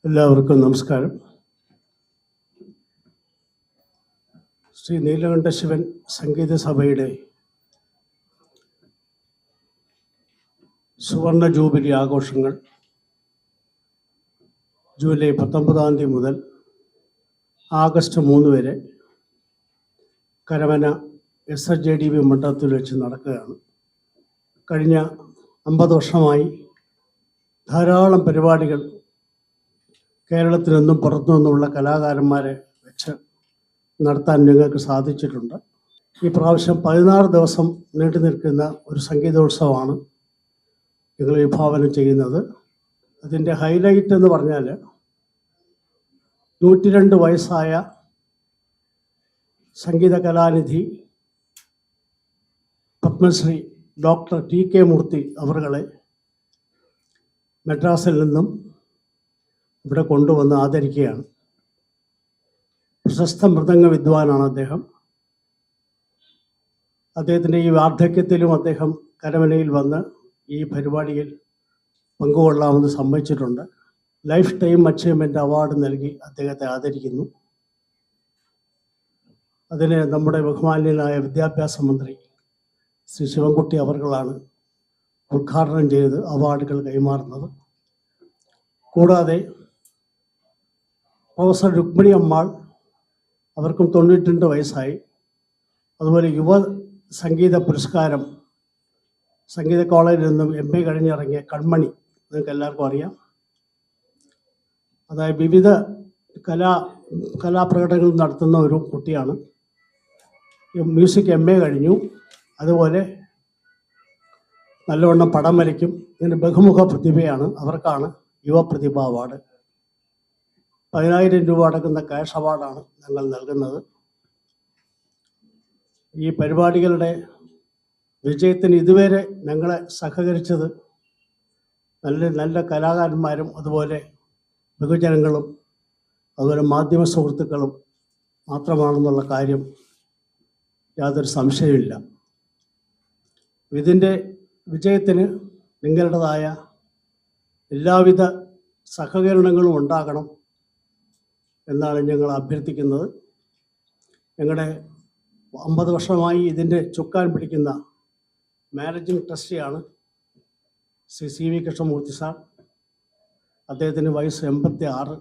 എല്ലാവർക്കും നമസ്കാരം. ശ്രീ നീലകണ്ഠ ശിവൻ സംഗീത സഭയുടെ സുവർണ ജൂബിലി ആഘോഷങ്ങൾ ജൂലൈ 19 മുതൽ ആഗസ്റ്റ് 3 വരെ കരമന SRJDB മണ്ഡപത്തിൽ വെച്ച് നടക്കുകയാണ്. കഴിഞ്ഞ 50 വർഷമായി ധാരാളം പരിപാടികൾ കേരളത്തിൽ നിന്നും പുറത്തു നിന്നുള്ള കലാകാരന്മാരെ വെച്ച് നടത്താൻ ഞങ്ങൾക്ക് സാധിച്ചിട്ടുണ്ട്. ഈ പ്രാവശ്യം 16 ദിവസം നീണ്ടു നിൽക്കുന്ന ഒരു സംഗീതോത്സവമാണ് ഞങ്ങൾ വിഭാവനം ചെയ്യുന്നത്. അതിൻ്റെ ഹൈലൈറ്റ് എന്ന് പറഞ്ഞാൽ 102 വയസ്സായ സംഗീത കലാനിധി പത്മശ്രീ ഡോക്ടർ TK മൂർത്തി അവറുകളെ മദ്രാസിൽ നിന്നും ഇവിടെ കൊണ്ടുവന്ന് ആദരിക്കുകയാണ്. പ്രശസ്ത മൃദംഗ വിദ്വാനാണ് അദ്ദേഹം. അദ്ദേഹത്തിൻ്റെ ഈ വാർദ്ധക്യത്തിലും അദ്ദേഹം കരമനയിൽ വന്ന് ഈ പരിപാടിയിൽ പങ്കുകൊള്ളാമെന്ന് സമ്മതിച്ചിട്ടുണ്ട്. ലൈഫ് ടൈം അച്ചീവ്മെൻ്റ് അവാർഡ് നൽകി അദ്ദേഹത്തെ ആദരിക്കുന്നു. അതിന് നമ്മുടെ ബഹുമാന്യനായ വിദ്യാഭ്യാസ മന്ത്രി ശ്രീ ശിവൻകുട്ടി അവർകളാണ് ഉദ്ഘാടനം ചെയ്ത് അവാർഡുകൾ കൈമാറുന്നത്. കൂടാതെ പ്രൊഫസർ രുക്മിണി അമ്മാൾ, അവർക്കും 92 വയസ്സായി. അതുപോലെ യുവ സംഗീത പുരസ്കാരം സംഗീത കോളേജിൽ നിന്നും MA കഴിഞ്ഞിറങ്ങിയ കൺമണി, നിങ്ങൾക്ക് എല്ലാവർക്കും അറിയാം. അതായത് വിവിധ കലാപ്രകടനങ്ങൾ നടത്തുന്ന ഒരു കുട്ടിയാണ്. മ്യൂസിക് MA കഴിഞ്ഞു. അതുപോലെ നല്ലവണ്ണം പടം വരയ്ക്കും. ഇങ്ങനെ ബഹുമുഖ പ്രതിഭയാണ്. അവർക്കാണ് യുവപ്രതിഭ അവാർഡ്. 10,000 രൂപ അടക്കുന്ന ക്യാഷ് അവാർഡാണ് ഞങ്ങൾ നൽകുന്നത്. ഈ പരിപാടികളുടെ വിജയത്തിന് ഇതുവരെ ഞങ്ങളെ സഹകരിച്ചത് നല്ല കലാകാരന്മാരും അതുപോലെ ബഹുജനങ്ങളും അതുപോലെ മാധ്യമ സുഹൃത്തുക്കളും മാത്രമാണെന്നുള്ള കാര്യം യാതൊരു സംശയമില്ല. ഇതിൻ്റെ വിജയത്തിന് നിങ്ങളുടേതായ എല്ലാവിധ സഹകരണങ്ങളും ഉണ്ടാകണം എന്നാണ് ഞങ്ങൾ അഭ്യർത്ഥിക്കുന്നത്. ഞങ്ങളുടെ 50 വർഷമായി ഇതിൻ്റെ ചുക്കാൻ പിടിക്കുന്ന മാനേജിംഗ് ട്രസ്റ്റിയാണ് ശ്രീ CV കൃഷ്ണമൂർത്തി സാർ. അദ്ദേഹത്തിന് വയസ്സ് 86.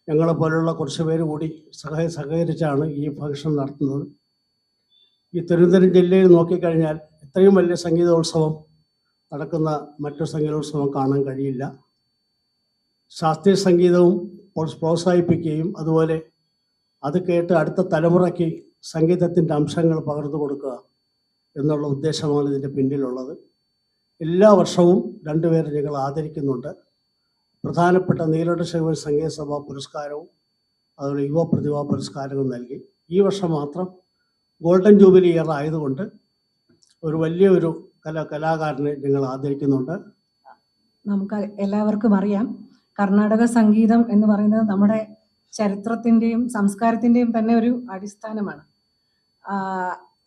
ഞങ്ങളെപ്പോലുള്ള കുറച്ച് പേര് കൂടി സഹകരിച്ചാണ് ഈ ഫംഗ്ഷൻ നടത്തുന്നത്. ഈ തിരുവനന്തപുരം ജില്ലയിൽ നോക്കിക്കഴിഞ്ഞാൽ ഇത്രയും വലിയ സംഗീതോത്സവം നടക്കുന്ന മറ്റൊരു സംഗീതോത്സവം കാണാൻ കഴിയില്ല. ശാസ്ത്രീയ സംഗീതവും പ്രോത്സാഹിപ്പിക്കുകയും അതുപോലെ അത് കേട്ട് അടുത്ത തലമുറയ്ക്ക് സംഗീതത്തിൻ്റെ അംശങ്ങൾ പകർന്നു കൊടുക്കുക എന്നുള്ള ഉദ്ദേശമാണ് ഇതിൻ്റെ പിന്നിലുള്ളത്. എല്ലാ വർഷവും 2 പേരെ ഞങ്ങൾ ആദരിക്കുന്നുണ്ട്. പ്രധാനപ്പെട്ട നീലകണ്ഠ ശിവൻ സംഗീത സഭാ പുരസ്കാരവും അതുപോലെ യുവ പ്രതിഭാ പുരസ്കാരവും നൽകി. ഈ വർഷം മാത്രം ഗോൾഡൻ ജൂബിലി ഇയർ ആയതുകൊണ്ട് ഒരു വലിയൊരു കലാകാരനെ ഞങ്ങൾ ആദരിക്കുന്നുണ്ട്. നമുക്ക് എല്ലാവർക്കും അറിയാം, കർണാടക സംഗീതം എന്ന് പറയുന്നത് നമ്മുടെ ചരിത്രത്തിൻ്റെയും സംസ്കാരത്തിൻ്റെയും തന്നെ ഒരു അടിസ്ഥാനമാണ്.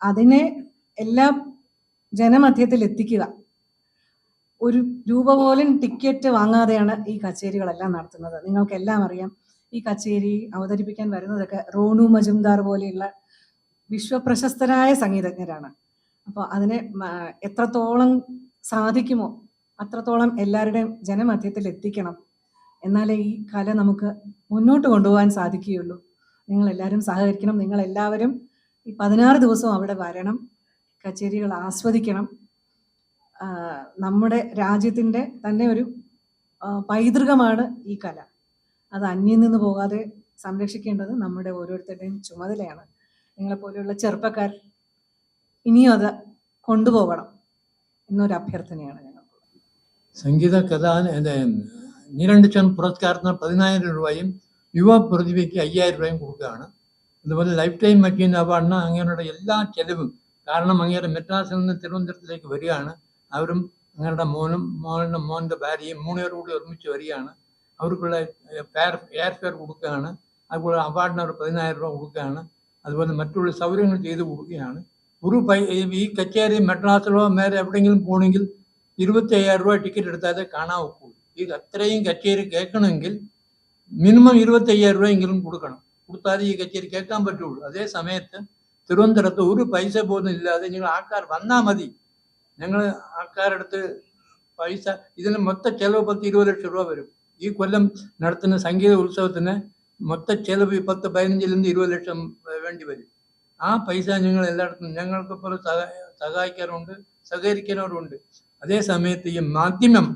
അതിനെ എല്ലാ ജനമധ്യത്തിൽ എത്തിക്കുക. ഒരു രൂപ പോലും ടിക്കറ്റ് വാങ്ങാതെയാണ് ഈ കച്ചേരികളെല്ലാം നടത്തുന്നത്. നിങ്ങൾക്കെല്ലാം അറിയാം, ഈ കച്ചേരി അവതരിപ്പിക്കാൻ വരുന്നതൊക്കെ റോണു മജുംദാർ പോലെയുള്ള വിശ്വപ്രശസ്തരായ സംഗീതജ്ഞരാണ്. അപ്പോൾ അതിനെ എത്രത്തോളം സാധിക്കുമോ അത്രത്തോളം എല്ലാവരുടെയും ജനമധ്യത്തിൽ എത്തിക്കണം. എന്നാലേ ഈ കല നമുക്ക് മുന്നോട്ട് കൊണ്ടുപോകാൻ സാധിക്കുകയുള്ളൂ. നിങ്ങളെല്ലാവരും സഹകരിക്കണം. നിങ്ങളെല്ലാവരും ഈ 16 ദിവസവും അവിടെ വരണം, കച്ചേരികൾ ആസ്വദിക്കണം. നമ്മുടെ രാജ്യത്തിൻ്റെ തന്നെ ഒരു പൈതൃകമാണ് ഈ കല. അത് അന്യം നിന്ന് പോകാതെ സംരക്ഷിക്കേണ്ടത് നമ്മുടെ ഓരോരുത്തരുടെയും ചുമതലയാണ്. നിങ്ങളെപ്പോലെയുള്ള ചെറുപ്പക്കാർ ഇനിയും അത് കൊണ്ടുപോകണം എന്നൊരു അഭ്യർത്ഥനയാണ് ഞങ്ങൾക്ക്. സംഗീത കലാ നീലകണ്ഠൻ പുരസ്കാരത്തിന് 10,000 രൂപയും യുവ പ്രതിഭയ്ക്ക് 5,000 രൂപയും കൊടുക്കുകയാണ്. അതുപോലെ ലൈഫ് ടൈം അച്ചീവ്മെന്റ് അവാർഡിന് അങ്ങനെയുള്ള എല്ലാ ചെലവും, കാരണം അങ്ങനെ മദ്രാസിൽ നിന്ന് തിരുവനന്തപുരത്തിലേക്ക് വരികയാണ്. അവരും അങ്ങയുടെ മോൻ്റെ ഭാര്യയും 3 പേർ കൂടി ഒരുമിച്ച് വരികയാണ്. അവർക്കുള്ള എയർ ഫെയർ കൊടുക്കുകയാണ്. അതുപോലെ അവാർഡിന് അവർ 10,000 രൂപ കൊടുക്കുകയാണ്. അതുപോലെ മറ്റുള്ള സൗകര്യങ്ങൾ ചെയ്തു കൊടുക്കുകയാണ്. ഈ കച്ചേരി മെഡ്രാസിലോ വേറെ എവിടെയെങ്കിലും പോകണമെങ്കിൽ 25,000 രൂപ ടിക്കറ്റ് എടുത്താലേ കാണാൻ ഒക്കുള്ളൂ. ഈ അത്രയും കച്ചേരി കേൾക്കണമെങ്കിൽ മിനിമം 25,000 രൂപയെങ്കിലും കൊടുത്താലേ ഈ കച്ചേരി കേൾക്കാൻ പറ്റുള്ളൂ. അതേ സമയത്ത് തിരുവനന്തപുരത്ത് ഒരു പൈസ പോലും ഇല്ലാതെ നിങ്ങൾ ആൾക്കാർ വന്നാൽ മതി. ഞങ്ങൾ ആൾക്കാരടുത്ത് പൈസ, ഇതിന് മൊത്ത ചെലവ് 10-20 ലക്ഷം രൂപ വരും. ഈ കൊല്ലം നടത്തുന്ന സംഗീത ഉത്സവത്തിന് മൊത്ത ചെലവ് 15-20 ലക്ഷം വേണ്ടി വരും. ആ പൈസ നിങ്ങൾ എല്ലായിടത്തും ഞങ്ങൾക്ക് പോലെ സഹായിക്കാറുണ്ട്, സഹകരിക്കുന്നവരുണ്ട്. അതേ സമയത്ത് ഈ മാധ്യമം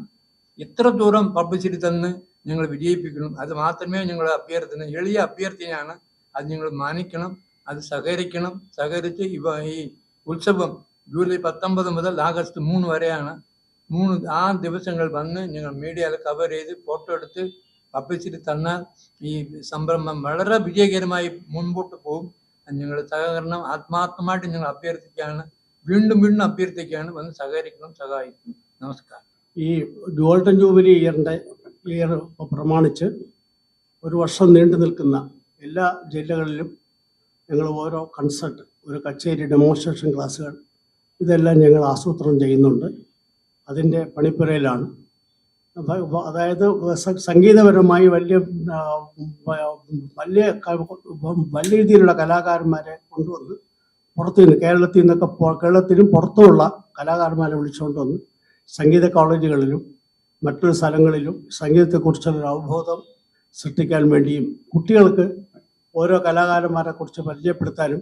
എത്ര ദൂരം പബ്ലിസിറ്റി തന്ന് ഞങ്ങൾ വിജയിപ്പിക്കണം, അത് മാത്രമേ ഞങ്ങളുടെ അഭ്യർത്ഥന, എളിയ അഭ്യർത്ഥനയാണ്. അത് നിങ്ങൾ മാനിക്കണം, അത് സഹകരിക്കണം. സഹകരിച്ച് ഈ ഉത്സവം ജൂലൈ 19 മുതൽ ആഗസ്റ്റ് 3 വരെയാണ്. 3 ദിവസങ്ങൾ വന്ന് ഞങ്ങൾ മീഡിയയിൽ കവർ ചെയ്ത് ഫോട്ടോ എടുത്ത് പബ്ലിസിറ്റി തന്നാൽ ഈ സംരംഭം വളരെ വിജയകരമായി മുൻപോട്ട് പോകും. ഞങ്ങളുടെ സഹകരണം ആത്മാർത്ഥമായിട്ട് ഞങ്ങൾ അഭ്യർത്ഥിക്കുകയാണ്, വീണ്ടും അഭ്യർത്ഥിക്കുകയാണ്. വന്ന് സഹകരിക്കണം, സഹായിക്കണം. നമസ്കാരം. ഈ ഗോൾഡൻ ജൂബിലി ഇയർ പ്രമാണിച്ച് ഒരു വർഷം നീണ്ടു നിൽക്കുന്ന എല്ലാ ജില്ലകളിലും ഞങ്ങൾ ഓരോ കൺസേർട്ട്, ഒരു കച്ചേരി, ഡെമോൺസ്ട്രേഷൻ ക്ലാസ്സുകൾ, ഇതെല്ലാം ഞങ്ങൾ ആസൂത്രണം ചെയ്യുന്നുണ്ട്. അതിൻ്റെ പണിപ്പുരയിലാണ്. അതായത് സംഗീതപരമായി വലിയ രീതിയിലുള്ള കലാകാരന്മാരെ കൊണ്ടുവന്ന് പുറത്തുനിന്ന്, കേരളത്തിനും പുറത്തുമുള്ള കലാകാരന്മാരെ വിളിച്ചുകൊണ്ട് വന്ന് സംഗീത കോളേജുകളിലും മറ്റൊരു സ്ഥലങ്ങളിലും സംഗീതത്തെക്കുറിച്ചുള്ളൊരു അവബോധം സൃഷ്ടിക്കാൻ വേണ്ടിയും കുട്ടികൾക്ക് ഓരോ കലാകാരന്മാരെ കുറിച്ച് പരിചയപ്പെടുത്താനും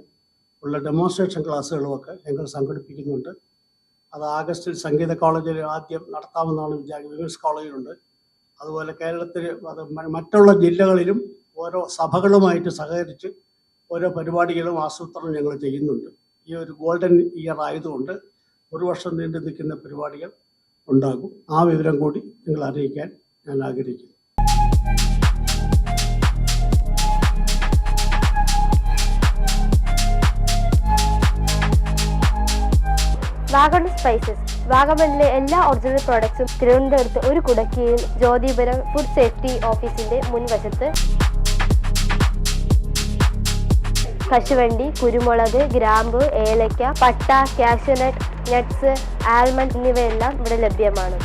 ഉള്ള ഡെമോൺസ്ട്രേഷൻ ക്ലാസ്സുകളുമൊക്കെ ഞങ്ങൾ സംഘടിപ്പിക്കുന്നുണ്ട്. അത് ആഗസ്റ്റിൽ സംഗീത കോളേജിൽ ആദ്യം നടത്താമെന്നാണ് വിമൻസ് കോളേജിലുണ്ട്. അതുപോലെ കേരളത്തിൽ അത് മറ്റുള്ള ജില്ലകളിലും ഓരോ സഭകളുമായിട്ട് സഹകരിച്ച് ഓരോ പരിപാടികളും ആസൂത്രണം ഞങ്ങൾ ചെയ്യുന്നുണ്ട്. ഈ ഒരു ഗോൾഡൻ ഇയർ ആയതുകൊണ്ട് ഒരു വർഷം നീണ്ടു നിൽക്കുന്ന പരിപാടികൾ ഉണ്ടാകും. ആ വിവരം കൂടി നിങ്ങൾ അറിയിക്കാൻ ഞാൻ ആഗ്രഹിക്കുന്നു. വാഗമൺ സ്പൈസസ്, വാഗമണിലെ എല്ലാ ഒറിജിനൽ പ്രോഡക്ട്സും തിരുവനന്തപുരത്ത് ഒരു കുടക്കീഴിൽ ജ്യോതിപുരം ഫുഡ് സേഫ്റ്റി ഓഫീസിന്റെ മുൻവശത്ത്. കശുവണ്ടി, കുരുമുളക്, ഗ്രാമ്പു, ഏലക്ക, പട്ട, കാഷ്യൂനട്ട്, നട്ട്സ്, ആൽമണ്ട് എന്നിവയെല്ലാം ഇവിടെ ലഭ്യമാണ്.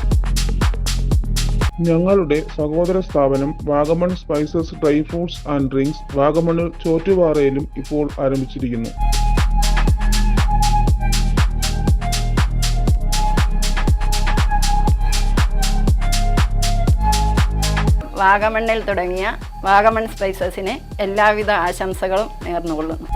ഞങ്ങളുടെ സഹോദര സ്ഥാപനം Vagamon spices dry fruits and drinks വാഗമണിൽ ചോറ്റുപാറയിലും ഇപ്പോൾ ആരംഭിച്ചിരിക്കുന്നു. വാഗമണ്ണിൽ തുടങ്ങിയ വാഗമൺ സ്പൈസസിന് എല്ലാവിധ ആശംസകളും നേർന്നുകൊള്ളുന്നു.